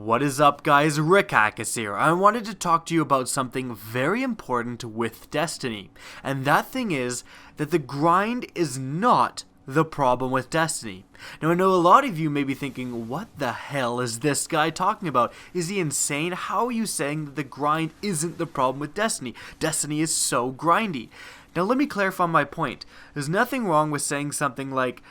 What is up, guys? Rick Ackus here. I wanted to talk to you about something very important with Destiny, and that thing is that the grind is not the problem with Destiny. Now, I know a lot of you may be thinking, what the hell is this guy talking about? Is he insane? How are you saying that the grind isn't the problem with Destiny? Destiny is so grindy. Now, let me clarify my point. There's nothing wrong with saying something like,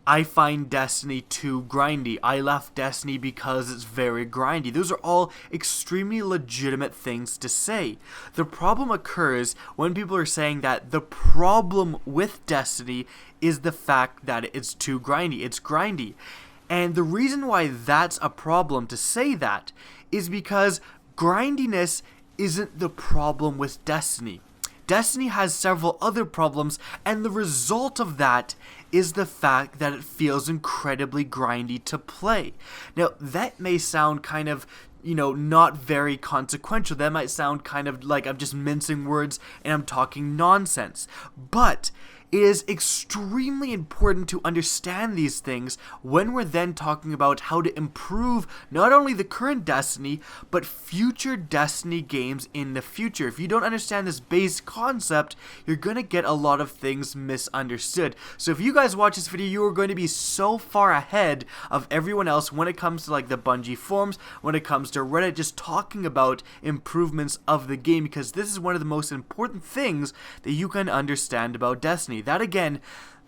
I find Destiny too grindy. I left Destiny because it's very grindy. Those are all extremely legitimate things to say. The problem occurs when people are saying that the problem with Destiny is the fact that it's too grindy. It's grindy. And the reason why that's a problem to say that is because grindiness isn't the problem with Destiny. Destiny has several other problems, and the result of that is the fact that it feels incredibly grindy to play. Now, that may sound kind of, not very consequential. That might sound kind of like I'm just mincing words and I'm talking nonsense. But it is extremely important to understand these things when we're then talking about how to improve not only the current Destiny, but future Destiny games in the future. If you don't understand this base concept, you're going to get a lot of things misunderstood. So if you guys watch this video, you are going to be so far ahead of everyone else when it comes to like the Bungie forums, when it comes to Reddit, just talking about improvements of the game, because this is one of the most important things that you can understand about Destiny. That again,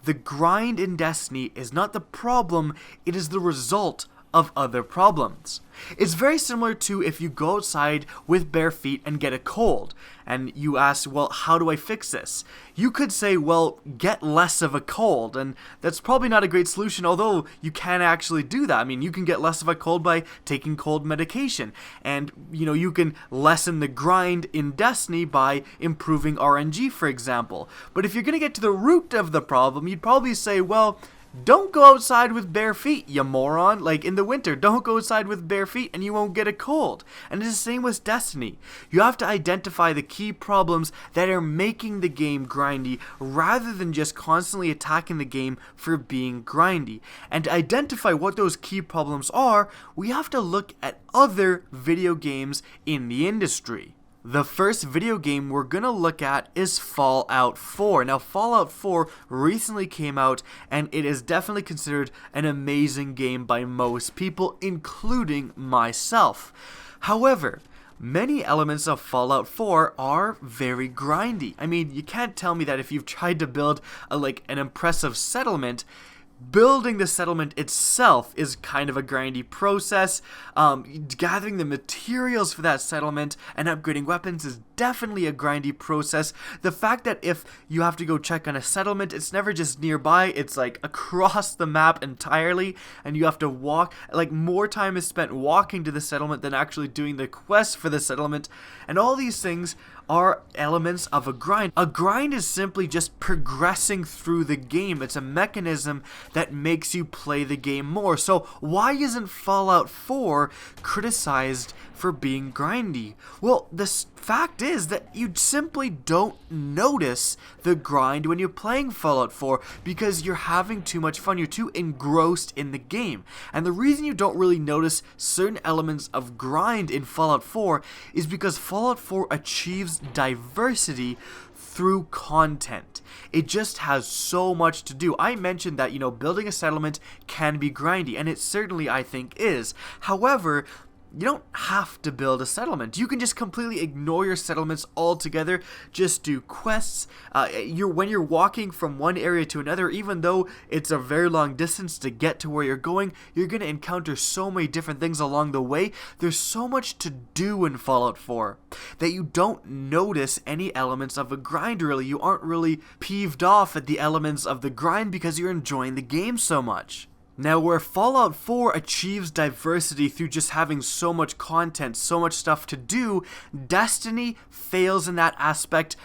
the grind in Destiny is not the problem, it is the result of other problems. It's very similar to if you go outside with bare feet and get a cold, and you ask, well, how do I fix this? You could say, well, get less of a cold, and that's probably not a great solution, although you can actually do that. I mean, you can get less of a cold by taking cold medication, and, you can lessen the grind in Destiny by improving RNG, for example. But if you're going to get to the root of the problem, you'd probably say, well, don't go outside with bare feet, you moron. Like in the winter, don't go outside with bare feet and you won't get a cold. And it's the same with Destiny. You have to identify the key problems that are making the game grindy rather than just constantly attacking the game for being grindy. And to identify what those key problems are, we have to look at other video games in the industry. The first video game we're going to look at is Fallout 4. Now, Fallout 4 recently came out, and it is definitely considered an amazing game by most people, including myself. However, many elements of Fallout 4 are very grindy. I mean, you can't tell me that if you've tried to build an impressive settlement, building the settlement itself is kind of a grindy process. Gathering the materials for that settlement and upgrading weapons is definitely a grindy process. The fact that if you have to go check on a settlement, it's never just nearby, it's like across the map entirely, and you have to walk, more time is spent walking to the settlement than actually doing the quest for the settlement, and all these things are elements of a grind. A grind is simply just progressing through the game. It's a mechanism that makes you play the game more. So why isn't Fallout 4 criticized for being grindy? Well, the fact is that you simply don't notice the grind when you're playing Fallout 4 because you're having too much fun. You're too engrossed in the game. And the reason you don't really notice certain elements of grind in Fallout 4 is because Fallout 4 achieves diversity through content. It just has so much to do. I mentioned that, building a settlement can be grindy, and it certainly, I think, is. However, you don't have to build a settlement. You can just completely ignore your settlements altogether. Just do quests. When you're walking from one area to another, even though it's a very long distance to get to where you're going, you're going to encounter so many different things along the way. There's so much to do in Fallout 4 that you don't notice any elements of a grind really. You aren't really peeved off at the elements of the grind because you're enjoying the game so much. Now, where Fallout 4 achieves diversity through just having so much content, so much stuff to do, Destiny fails in that aspect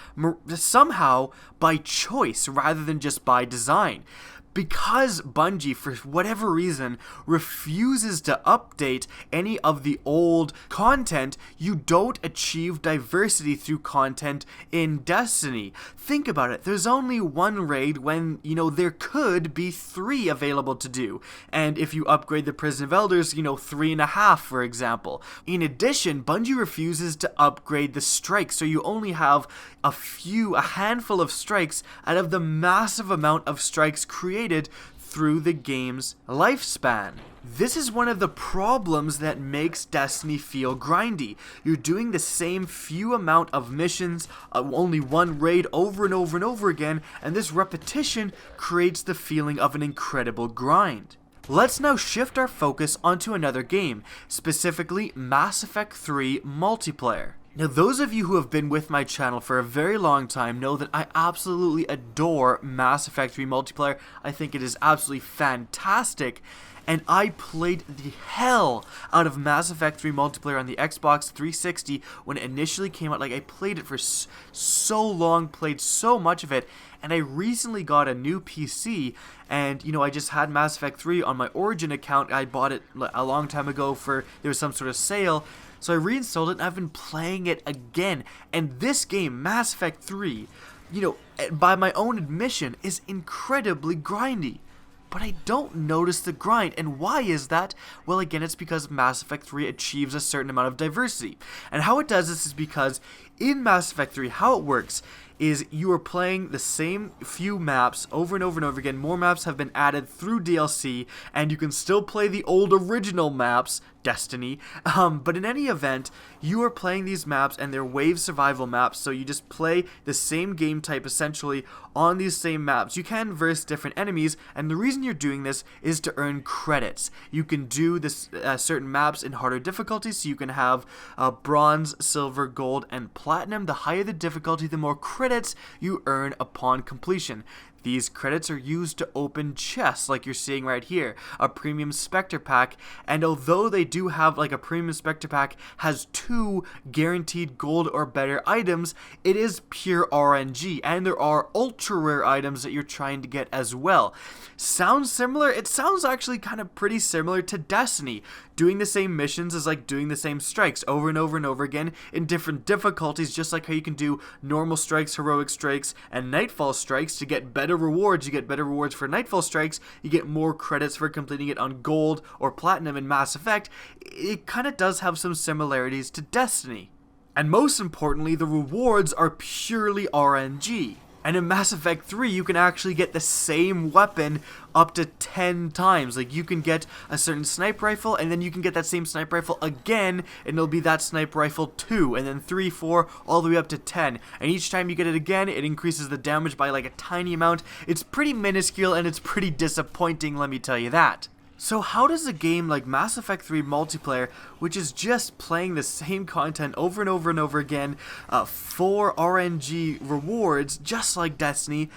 somehow by choice rather than just by design. Because Bungie, for whatever reason, refuses to update any of the old content, you don't achieve diversity through content in Destiny. Think about it. There's only one raid when, there could be 3 available to do. And if you upgrade the Prison of Elders, 3.5, for example. In addition, Bungie refuses to upgrade the strikes, so you only have a handful of strikes out of the massive amount of strikes created through the game's lifespan. This is one of the problems that makes Destiny feel grindy. You're doing the same few amount of missions, only one raid over and over and over again, and this repetition creates the feeling of an incredible grind. Let's now shift our focus onto another game, specifically Mass Effect 3 multiplayer. Now, those of you who have been with my channel for a very long time know that I absolutely adore Mass Effect 3 multiplayer. I think it is absolutely fantastic, and I played the hell out of Mass Effect 3 multiplayer on the Xbox 360 when it initially came out. Like, I played it for so long, played so much of it, and I recently got a new PC, and I just had Mass Effect 3 on my Origin account. I bought it a long time ago there was some sort of sale. So I reinstalled it and I've been playing it again. And this game, Mass Effect 3, by my own admission, is incredibly grindy. But I don't notice the grind. And why is that? Well, again, it's because Mass Effect 3 achieves a certain amount of diversity. And how it does this is because in Mass Effect 3, how it works is you are playing the same few maps over and over and over again. More maps have been added through DLC, and you can still play the old original maps, Destiny, but in any event, you are playing these maps and they're wave survival maps, so you just play the same game type essentially on these same maps. You can verse different enemies, and the reason you're doing this is to earn credits. You can do this certain maps in harder difficulties, so you can have bronze, silver, gold, and platinum. The higher the difficulty, the more credits you earn upon completion. These credits are used to open chests like you're seeing right here, a premium Spectre pack, and although they do have like a premium Spectre pack has 2 guaranteed gold or better items, it is pure RNG, and there are ultra rare items that you're trying to get as well. Sounds similar? It sounds actually kind of pretty similar to Destiny. Doing the same missions is like doing the same strikes over and over and over again in different difficulties, just like how you can do normal strikes, heroic strikes, and nightfall strikes to get better rewards. You get better rewards for nightfall strikes, you get more credits for completing it on gold or platinum in Mass Effect. It kind of does have some similarities to Destiny. And most importantly, the rewards are purely RNG. And in Mass Effect 3, you can actually get the same weapon up to 10 times. Like, you can get a certain sniper rifle, and then you can get that same sniper rifle again, and it'll be that sniper rifle 2, and then 3, 4, all the way up to 10. And each time you get it again, it increases the damage by like a tiny amount. It's pretty minuscule, and it's pretty disappointing, let me tell you that. So how does a game like Mass Effect 3 multiplayer, which is just playing the same content over and over and over again for RNG rewards, just like Destiny,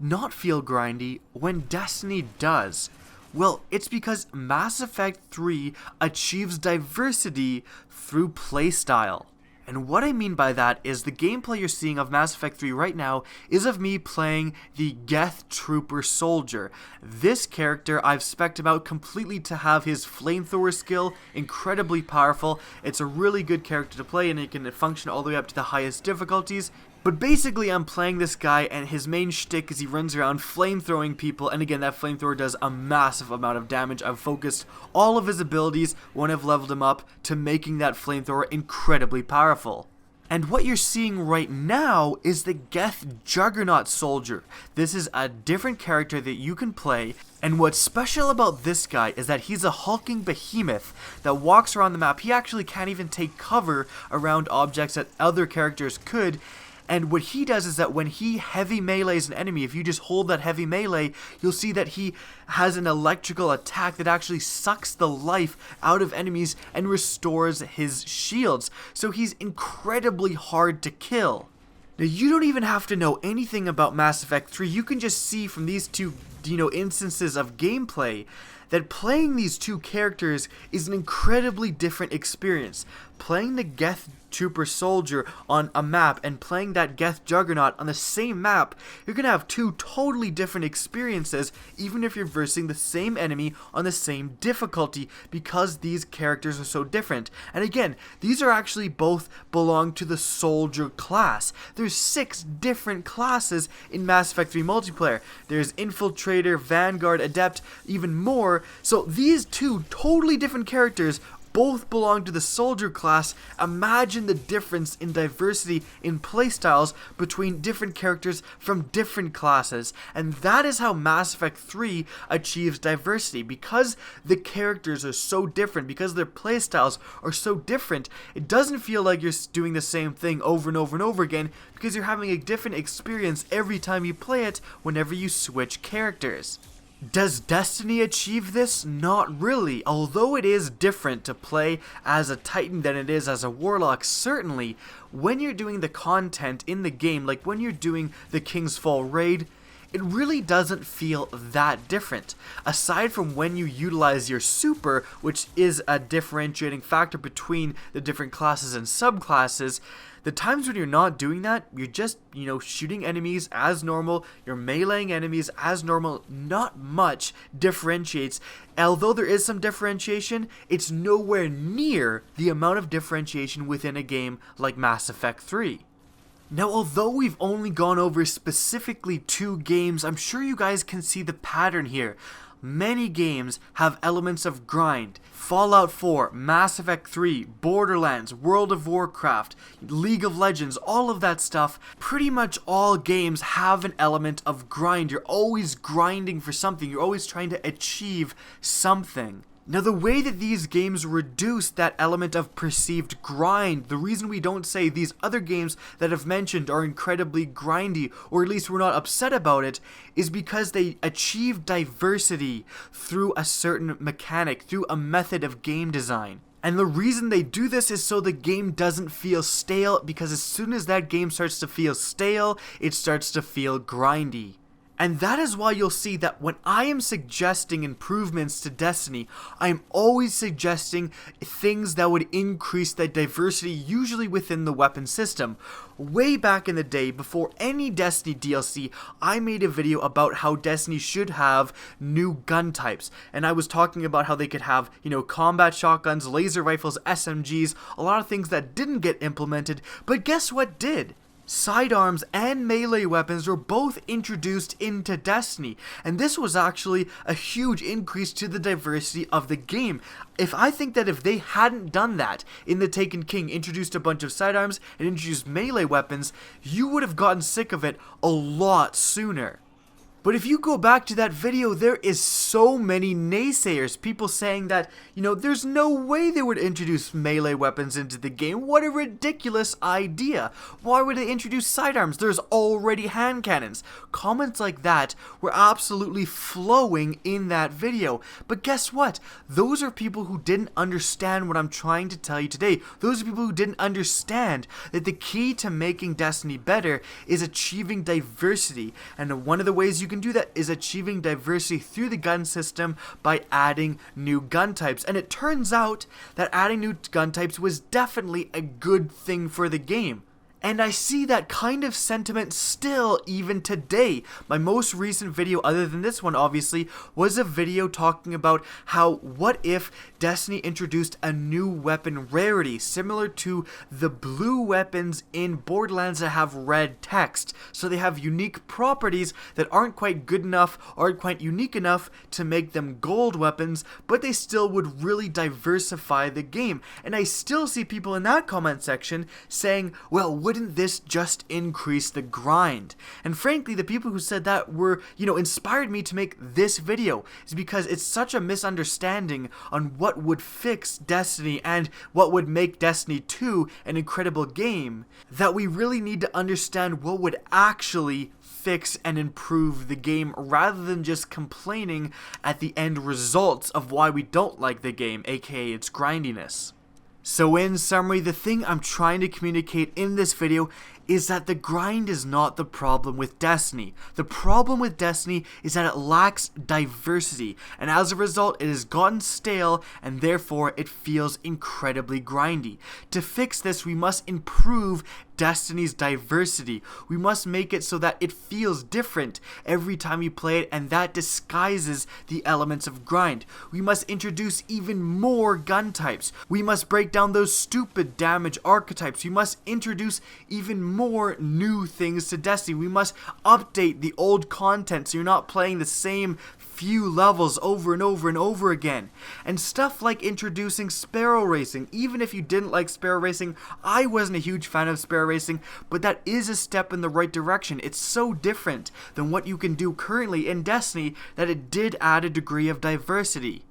not feel grindy when Destiny does? Well, it's because Mass Effect 3 achieves diversity through playstyle. And what I mean by that is the gameplay you're seeing of Mass Effect 3 right now is of me playing the Geth Trooper Soldier. This character I've spec'd him out completely to have his flamethrower skill, incredibly powerful. It's a really good character to play and it can function all the way up to the highest difficulties. But basically I'm playing this guy and his main shtick is he runs around flamethrowing people, and again that flamethrower does a massive amount of damage. I've focused all of his abilities when I've leveled him up to making that flamethrower incredibly powerful. And what you're seeing right now is the Geth Juggernaut Soldier. This is a different character that you can play, and what's special about this guy is that he's a hulking behemoth that walks around the map. He actually can't even take cover around objects that other characters could. And what he does is that when he heavy melees an enemy, if you just hold that heavy melee, you'll see that he has an electrical attack that actually sucks the life out of enemies and restores his shields. So he's incredibly hard to kill. Now, you don't even have to know anything about Mass Effect 3. You can just see from these two, instances of gameplay that playing these two characters is an incredibly different experience. playing the Geth Trooper Soldier on a map and playing that Geth Juggernaut on the same map, you're going to have two totally different experiences, even if you're versing the same enemy on the same difficulty, because these characters are so different. And again, these are actually both belong to the Soldier class. There's 6 different classes in Mass Effect 3 multiplayer. There's Infiltrator, Vanguard, Adept, even more. So these two totally different characters both belong to the Soldier class. Imagine the difference in diversity in playstyles between different characters from different classes. And that is how Mass Effect 3 achieves diversity. Because the characters are so different, because their playstyles are so different, it doesn't feel like you're doing the same thing over and over and over again, because you're having a different experience every time you play it whenever you switch characters. Does Destiny achieve this? Not really. Although it is different to play as a Titan than it is as a Warlock, certainly, when you're doing the content in the game, like when you're doing the King's Fall raid, it really doesn't feel that different. Aside from when you utilize your super, which is a differentiating factor between the different classes and subclasses, the times when you're not doing that, you're just, shooting enemies as normal, you're meleeing enemies as normal, not much differentiates. Although there is some differentiation, it's nowhere near the amount of differentiation within a game like Mass Effect 3. Now, although we've only gone over specifically 2 games, I'm sure you guys can see the pattern here. Many games have elements of grind. Fallout 4, Mass Effect 3, Borderlands, World of Warcraft, League of Legends, all of that stuff. Pretty much all games have an element of grind. You're always grinding for something. You're always trying to achieve something. Now, the way that these games reduce that element of perceived grind, the reason we don't say these other games that I've mentioned are incredibly grindy, or at least we're not upset about it, is because they achieve diversity through a certain mechanic, through a method of game design. And the reason they do this is so the game doesn't feel stale, because as soon as that game starts to feel stale, it starts to feel grindy. And that is why you'll see that when I am suggesting improvements to Destiny, I'm always suggesting things that would increase the diversity, usually within the weapon system. Way back in the day, before any Destiny DLC, I made a video about how Destiny should have new gun types. And I was talking about how they could have, combat shotguns, laser rifles, SMGs, a lot of things that didn't get implemented, but guess what did? Sidearms and melee weapons were both introduced into Destiny, and this was actually a huge increase to the diversity of the game. I think that if they hadn't done that in The Taken King, introduced a bunch of sidearms and introduced melee weapons, you would have gotten sick of it a lot sooner. But if you go back to that video, there is so many naysayers, people saying that, there's no way they would introduce melee weapons into the game. What a ridiculous idea. Why would they introduce sidearms? There's already hand cannons. Comments like that were absolutely flowing in that video. But guess what? Those are people who didn't understand what I'm trying to tell you today. Those are people who didn't understand that the key to making Destiny better is achieving diversity. And one of the ways you can do that is achieving diversity through the gun system by adding new gun types. And it turns out that adding new gun types was definitely a good thing for the game. And I see that kind of sentiment still even today. My most recent video, other than this one obviously, was a video talking about how what if Destiny introduced a new weapon rarity similar to the blue weapons in Borderlands that have red text. So they have unique properties that aren't quite good enough, aren't quite unique enough to make them gold weapons, but they still would really diversify the game. And I still see people in that comment section saying, well, wouldn't this just increase the grind? And frankly, the people who said that were, inspired me to make this video, is because it's such a misunderstanding on what would fix Destiny and what would make Destiny 2 an incredible game, that we really need to understand what would actually fix and improve the game, rather than just complaining at the end results of why we don't like the game, aka its grindiness. So in summary, the thing I'm trying to communicate in this video is that the grind is not the problem with Destiny. The problem with Destiny is that it lacks diversity, and as a result it has gotten stale and therefore it feels incredibly grindy. To fix this, we must improve Destiny's diversity. We must make it so that it feels different every time you play it, and that disguises the elements of grind. We must introduce even more gun types. We must break down those stupid damage archetypes. We must introduce even more new things to Destiny. We must update the old content so you're not playing the same few levels over and over and over again. And stuff like introducing sparrow racing. Even if you didn't like sparrow racing, I wasn't a huge fan of sparrow racing, but that is a step in the right direction. It's so different than what you can do currently in Destiny that it did add a degree of diversity.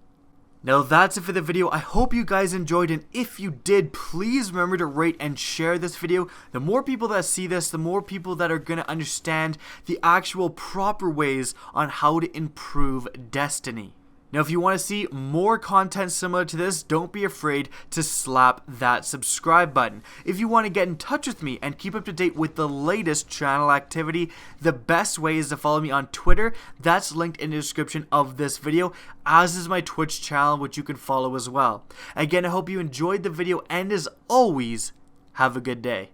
Now that's it for the video. I hope you guys enjoyed, and if you did, please remember to rate and share this video. The more people that see this, the more people that are going to understand the actual proper ways on how to improve Destiny. Now, if you want to see more content similar to this, don't be afraid to slap that subscribe button. If you want to get in touch with me and keep up to date with the latest channel activity, the best way is to follow me on Twitter. That's linked in the description of this video, as is my Twitch channel, which you can follow as well. Again, I hope you enjoyed the video, and as always, have a good day.